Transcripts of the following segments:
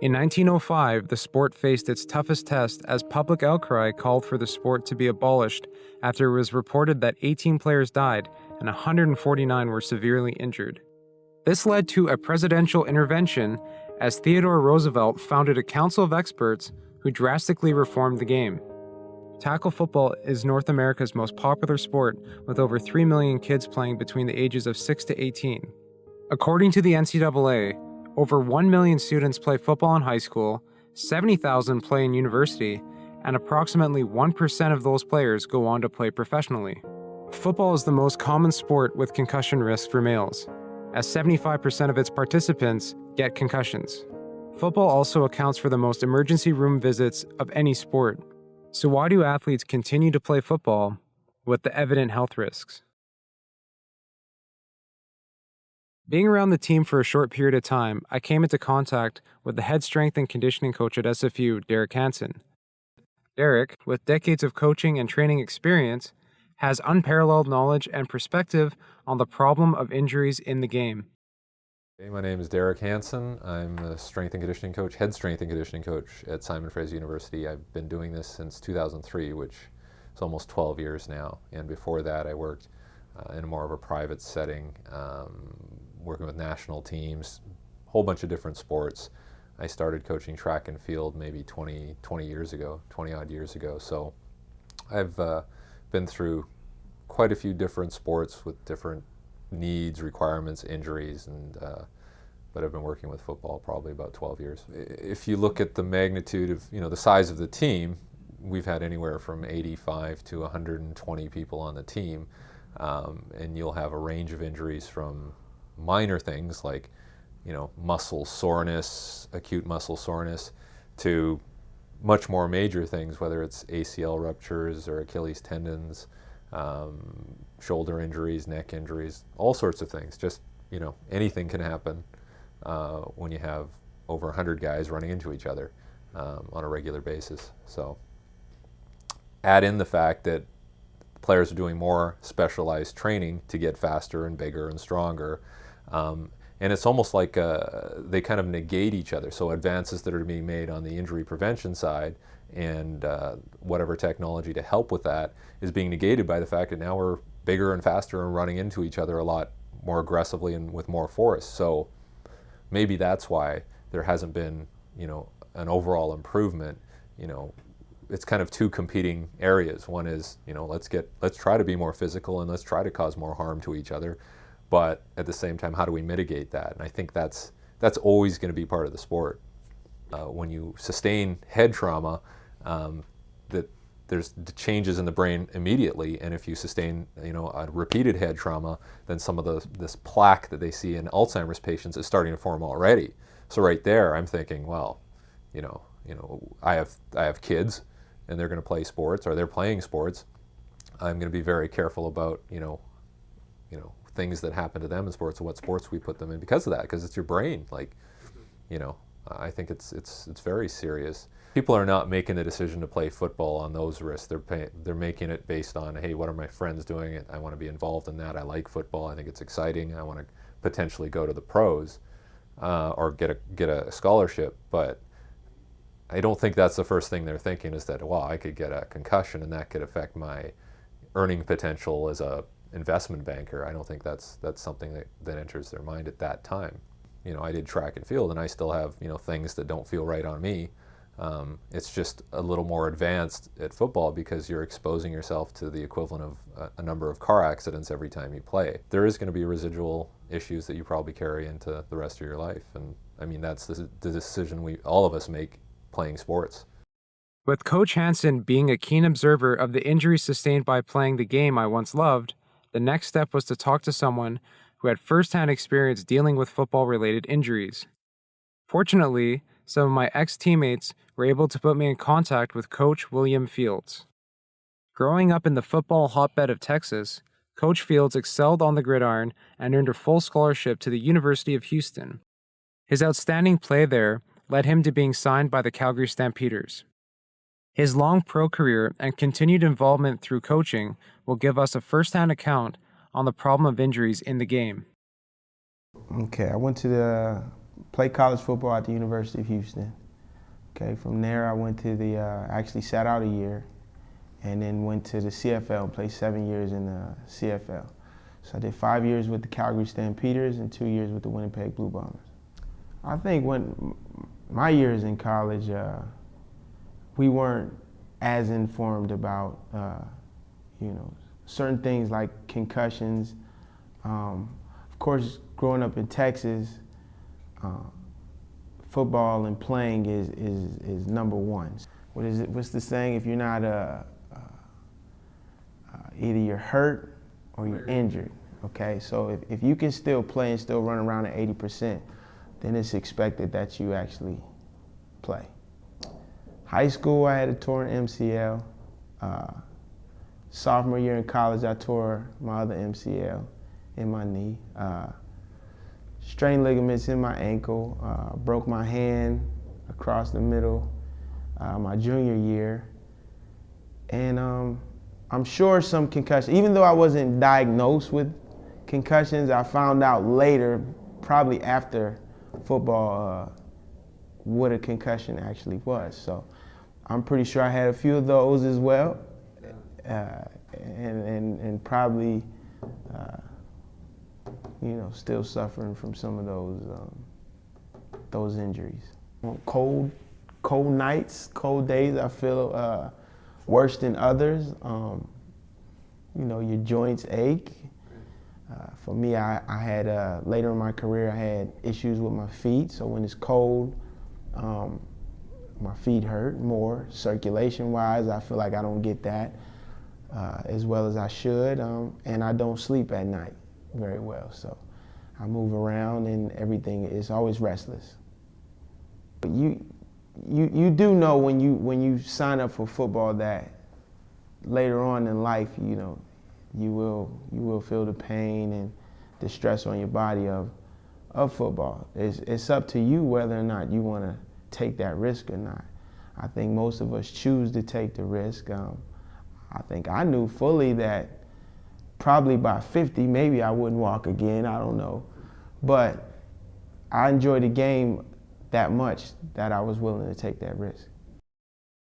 In 1905, the sport faced its toughest test as public outcry called for the sport to be abolished after it was reported that 18 players died and 149 were severely injured. This led to a presidential intervention as Theodore Roosevelt founded a council of experts who drastically reformed the game. Tackle football is North America's most popular sport, with over 3 million kids playing between the ages of 6 to 18. According to the NCAA, over 1 million students play football in high school, 70,000 play in university, and approximately 1% of those players go on to play professionally. Football is the most common sport with concussion risk for males, as 75% of its participants get concussions. Football also accounts for the most emergency room visits of any sport. So why do athletes continue to play football with the evident health risks? Being around the team for a short period of time, I came into contact with the head strength and conditioning coach at SFU, Derek Hansen. Derek, with decades of coaching and training experience, has unparalleled knowledge and perspective on the problem of injuries in the game. Hey, my name is Derek Hansen. I'm a strength and conditioning coach, head strength and conditioning coach at Simon Fraser University. I've been doing this since 2003, which is almost 12 years now. And before that, I worked in more of a private setting, working with national teams, a whole bunch of different sports. I started coaching track and field maybe 20 odd years ago. So I've been through quite a few different sports with different needs, requirements, injuries, and but I've been working with football probably about 12 years. If you look at the magnitude of, the size of the team, we've had anywhere from 85 to 120 people on the team, and you'll have a range of injuries from minor things like, muscle soreness, acute muscle soreness, to much more major things, whether it's ACL ruptures or Achilles tendons, shoulder injuries, neck injuries, all sorts of things. Just, anything can happen when you have over 100 guys running into each other on a regular basis. So add in the fact that players are doing more specialized training to get faster and bigger and stronger. And it's almost like they kind of negate each other. So advances that are being made on the injury prevention side and whatever technology to help with that is being negated by the fact that now we're bigger and faster and running into each other a lot more aggressively and with more force. So maybe that's why there hasn't been, an overall improvement. It's kind of two competing areas. One is, let's try to be more physical and let's try to cause more harm to each other. But at the same time, how do we mitigate that? And I think that's always going to be part of the sport. When you sustain head trauma, that there's changes in the brain immediately, and if you sustain, a repeated head trauma, then some of this plaque that they see in Alzheimer's patients is starting to form already. So right there, I'm thinking, well, I have kids, and they're going to play sports, or they're playing sports. I'm going to be very careful about, things that happen to them in sports and what sports we put them in because of that, because it's your brain. I think it's very serious. People are not making the decision to play football on those risks. They're making it based on, hey, what are my friends doing? I want to be involved in that. I like football. I think it's exciting. I want to potentially go to the pros or get a scholarship. But I don't think that's the first thing they're thinking, is that, well, I could get a concussion and that could affect my earning potential as a investment banker. I don't think that's something that enters their mind at that time. I did track and field, and I still have things that don't feel right on me. It's just a little more advanced at football because you're exposing yourself to the equivalent of a number of car accidents every time you play. There is going to be residual issues that you probably carry into the rest of your life, and I mean that's the decision all of us make playing sports. With Coach Hansen being a keen observer of the injuries sustained by playing the game I once loved, the next step was to talk to someone who had firsthand experience dealing with football-related injuries. Fortunately, some of my ex-teammates were able to put me in contact with Coach William Fields. Growing up in the football hotbed of Texas, Coach Fields excelled on the gridiron and earned a full scholarship to the University of Houston. His outstanding play there led him to being signed by the Calgary Stampeders. His long pro career and continued involvement through coaching will give us a first-hand account on the problem of injuries in the game. Okay, I went to the played college football at the University of Houston. Okay, from there I went to the, actually sat out a year, and then went to the CFL and played 7 years in the CFL. So I did 5 years with the Calgary Stampeders and 2 years with the Winnipeg Blue Bombers. I think when my years in college, we weren't as informed about, certain things like concussions. Of course, growing up in Texas, football and playing is number one. What's the saying? If you're not either you're hurt or you're injured. Okay, so if you can still play and still run around at 80%, then it's expected that you actually play. High school, I had a torn MCL. Sophomore year in college, I tore my other MCL in my knee. Strained ligaments in my ankle, broke my hand across the middle my junior year. And I'm sure some concussions, even though I wasn't diagnosed with concussions, I found out later, probably after football, what a concussion actually was. So I'm pretty sure I had a few of those as well, and probably, still suffering from some of those injuries. Cold nights, cold days, I feel worse than others. Your joints ache. For me, I had, later in my career, I had issues with my feet. So when it's cold, my feet hurt more. Circulation-wise, I feel like I don't get that as well as I should. And I don't sleep at night very well. So I move around and everything is always restless. But you do know when you sign up for football that later on in life, you will feel the pain and the stress on your body of football. It's up to you whether or not you want to take that risk or not. I think most of us choose to take the risk. I think I knew fully that probably by 50, maybe I wouldn't walk again, I don't know. But I enjoyed the game that much that I was willing to take that risk.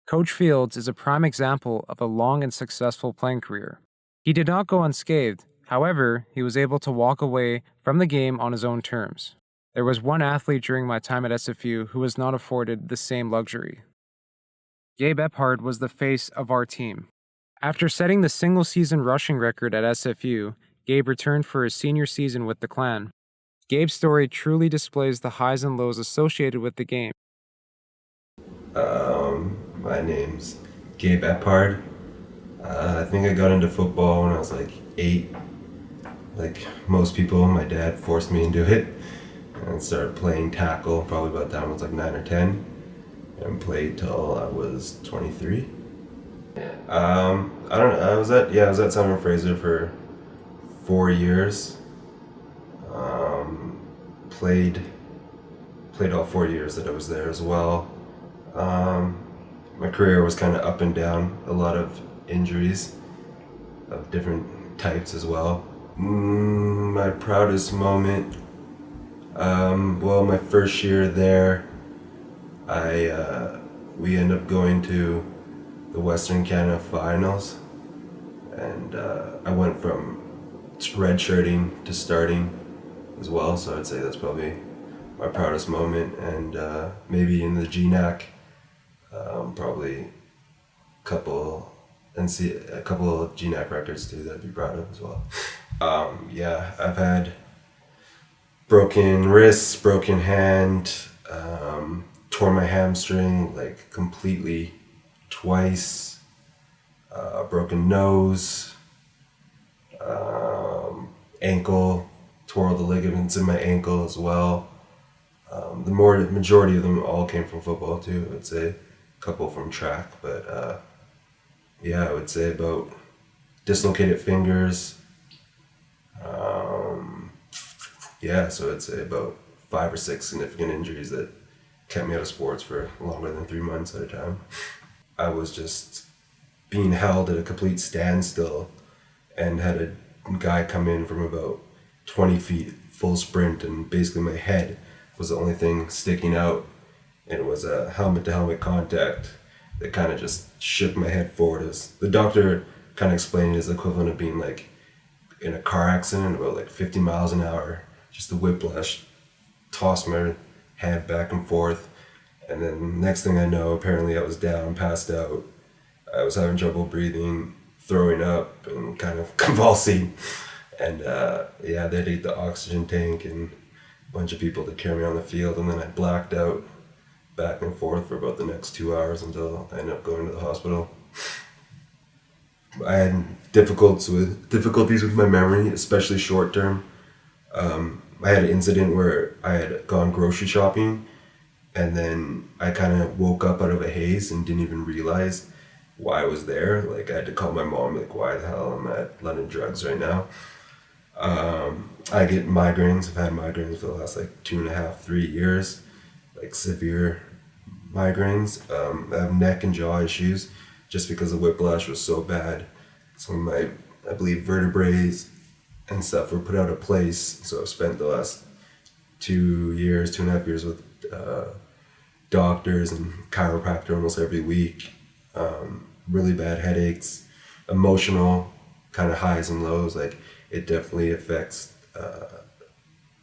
Coach Fields is a prime example of a long and successful playing career. He did not go unscathed. However, he was able to walk away from the game on his own terms. There was one athlete during my time at SFU who was not afforded the same luxury. Gabe Epard was the face of our team. After setting the single-season rushing record at SFU, Gabe returned for his senior season with the Clan. Gabe's story truly displays the highs and lows associated with the game. My name's Gabe Epard. I think I got into football when I was like 8. Like most people, my dad forced me into it and started playing tackle probably about the time I was like 9 or 10 and played till I was 23. I don't know, I was at Simon Fraser for 4 years. Played all 4 years that I was there as well. My career was kind of up and down, a lot of injuries of different types as well. My proudest moment, my first year there, we ended up going to the Western Canada Finals, and I went from redshirting to starting as well, so I'd say that's probably my proudest moment. And maybe in the GNAC, probably a couple of GNAC records too that I'd be proud of as well. I've had broken wrists, broken hand, tore my hamstring like completely twice, broken nose, ankle, tore all the ligaments in my ankle as well. The majority of them all came from football too, I would say. A couple from track, but I would say about dislocated fingers. So I'd say about 5 or 6 significant injuries that kept me out of sports for longer than 3 months at a time. I was just being held at a complete standstill and had a guy come in from about 20 feet, full sprint, and basically my head was the only thing sticking out, and it was a helmet-to-helmet contact that kind of just shook my head forward. It was, the doctor kind of explained it as the equivalent of being like in a car accident about like 50 miles an hour. Just the whiplash tossed my head back and forth. And then next thing I know, apparently I was down, passed out. I was having trouble breathing, throwing up, and kind of convulsing. And they had to get the oxygen tank and a bunch of people to carry me on the field. And then I blacked out back and forth for about the next 2 hours until I ended up going to the hospital. I had difficulties with my memory, especially short term. I had an incident where I had gone grocery shopping, and then I kind of woke up out of a haze and didn't even realize why I was there. Like, I had to call my mom, like, why the hell am I at London Drugs right now? I get migraines. I've had migraines for the last like 2.5, 3 years, like severe migraines. I have neck and jaw issues just because the whiplash was so bad. Some of my, I believe, vertebrae and stuff were put out of place. So I've spent the last 2.5 years with doctors and chiropractor almost every week. Really bad headaches, emotional kind of highs and lows. Like, it definitely affects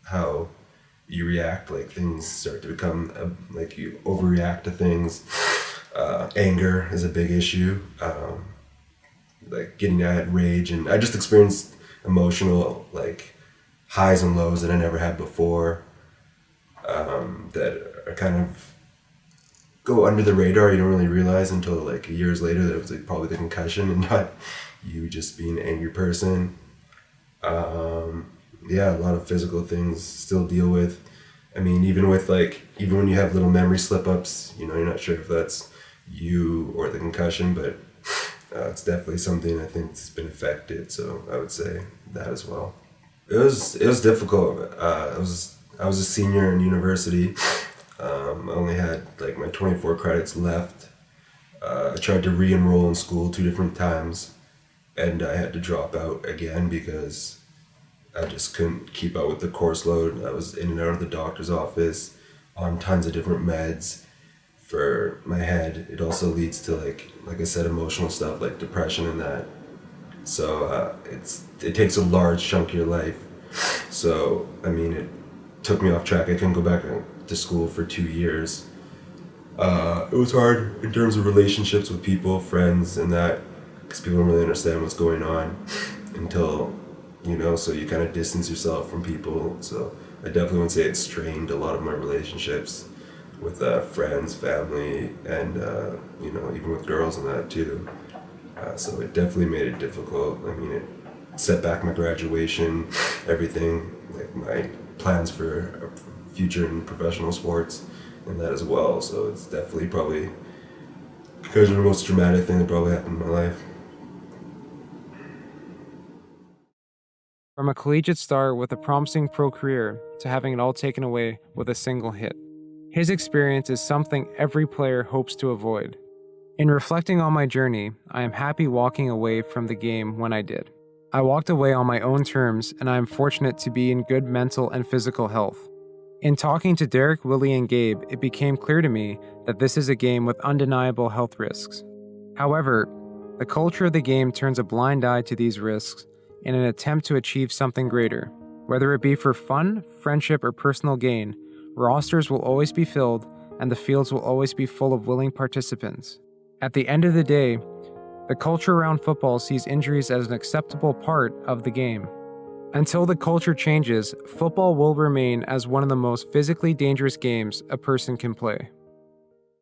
how you react. Like, things start to become like you overreact to things. Anger is a big issue. Like, getting at rage, and I just experienced emotional like highs and lows that I never had before, that are kind of go under the radar. You don't really realize until like years later that it was like probably the concussion and not you just being an angry person. Yeah, a lot of physical things still deal with. I mean, even when you have little memory slip-ups, you know, you're not sure if that's you or the concussion, but it's definitely something I think has been affected. So I would say that as well. It was difficult. I was a senior in university. I only had like my 24 credits left. I tried to re-enroll in school 2 different times, and I had to drop out again because I just couldn't keep up with the course load. I was in and out of the doctor's office on tons of different meds for my head. It also leads to like I said, emotional stuff like depression and that. So it takes a large chunk of your life. So I mean, it took me off track. I couldn't go back to school for 2 years. It was hard in terms of relationships with people, friends, and that, because people don't really understand what's going on until, you know, so you kind of distance yourself from people. So I definitely would say it strained a lot of my relationships with friends, family, and you know, even with girls and that too. So it definitely made it difficult. I mean, it set back my graduation, everything, like my plans for a future in professional sports and that as well. So it's definitely probably because of the most dramatic thing that probably happened in my life. From a collegiate start with a promising pro career to having it all taken away with a single hit. His experience is something every player hopes to avoid. In reflecting on my journey, I am happy walking away from the game when I did. I walked away on my own terms, and I am fortunate to be in good mental and physical health. In talking to Derek, Willie, and Gabe, it became clear to me that this is a game with undeniable health risks. However, the culture of the game turns a blind eye to these risks in an attempt to achieve something greater. Whether it be for fun, friendship, or personal gain, rosters will always be filled, and the fields will always be full of willing participants. At the end of the day, the culture around football sees injuries as an acceptable part of the game. Until the culture changes, football will remain as one of the most physically dangerous games a person can play.